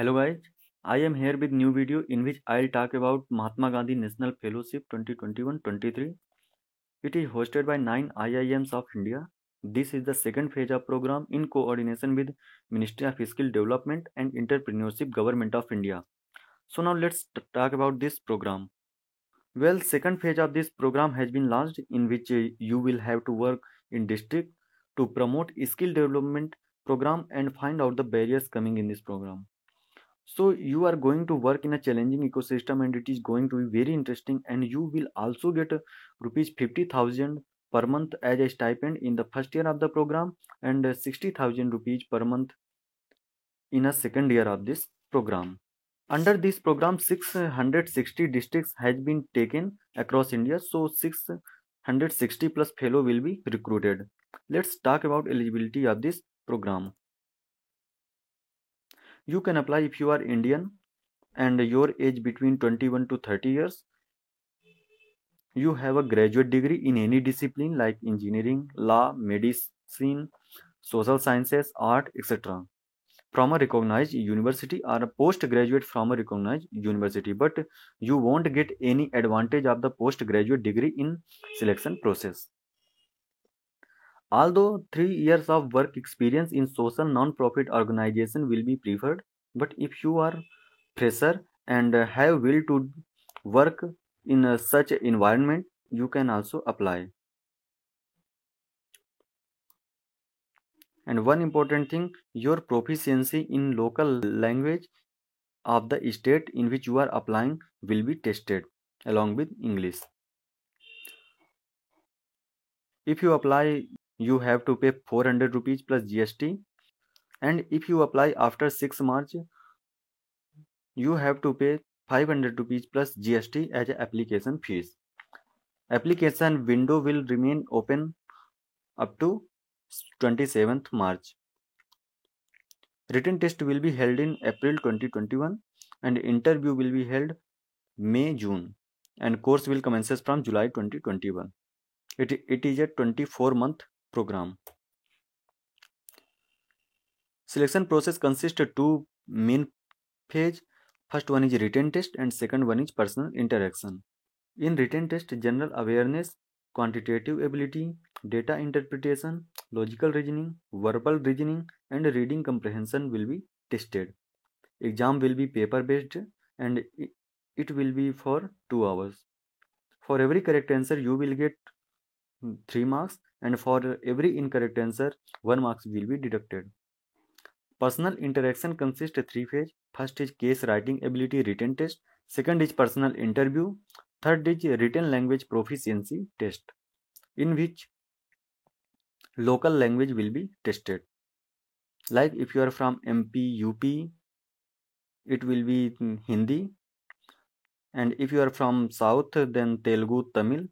Hello guys, I am here with new video in which I'll talk about Mahatma Gandhi National Fellowship 2021-23. It is hosted by 9 IIMs of India. This is the second phase of program in coordination with Ministry of Skill Development and Entrepreneurship Government of India. So now let's talk about this program. Well, second phase of this program has been launched in which you will have to work in district to promote skill development program and find out the barriers coming in this program. So you are going to work in a challenging ecosystem and it is going to be very interesting, and you will also get rupees 50,000 per month as a stipend in the first year of the program and 60,000 rupees per month in a second year of this program. Under this program 660 districts has been taken across India, so 660 plus fellow will be recruited. Let's talk about eligibility of this program. You can apply if you are Indian and your age between 21 to 30 years. You have a graduate degree in any discipline like engineering, law, medicine, social sciences, art, etc. from a recognized university, or a postgraduate from a recognized university, but you won't get any advantage of the postgraduate degree in selection process. Although 3 years of work experience in social non-profit organization will be preferred, but if you are fresher and have will to work in such environment, you can also apply. And one important thing, your proficiency in local language of the state in which you are applying will be tested along with English. If you apply, you have to pay 400 rupees plus GST, and if you apply after 6 March, you have to pay 500 rupees plus GST as a application fees. Application window will remain open up to 27th March. Written test will be held in April 2021 and interview will be held May-June, and course will commences from July 2021. It is a 24-month program. Selection process consists of two main phase. First one is written test and second one is personal interaction. In written test, general awareness, quantitative ability, data interpretation, logical reasoning, verbal reasoning, and reading comprehension will be tested. Exam will be paper based and it will be for 2 hours. For every correct answer, you will get 3 marks, and for every incorrect answer, 1 marks will be deducted. Personal interaction consists of 3 phases. First is case writing ability written test. Second is personal interview. Third is written language proficiency test, in which local language will be tested. Like if you are from MP, UP, it will be Hindi, and if you are from South, then Telugu, Tamil,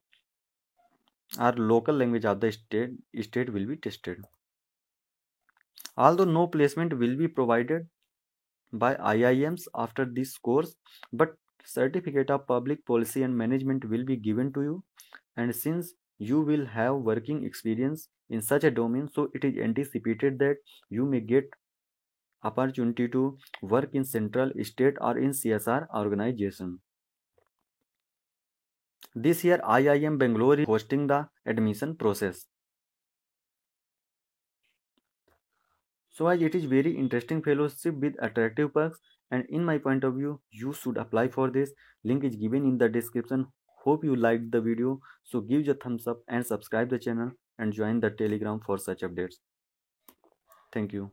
or local language of the state will be tested. Although no placement will be provided by IIMs after this course, but certificate of public policy and management will be given to you, and since you will have working experience in such a domain, so it is anticipated that you may get opportunity to work in central, state, or in CSR organization. This year IIM Bangalore is hosting the admission process. So as it is very interesting fellowship with attractive perks, and in my point of view, you should apply for this. Link is given in the description. Hope you liked the video. So give your thumbs up and subscribe the channel and join the Telegram for such updates. Thank you.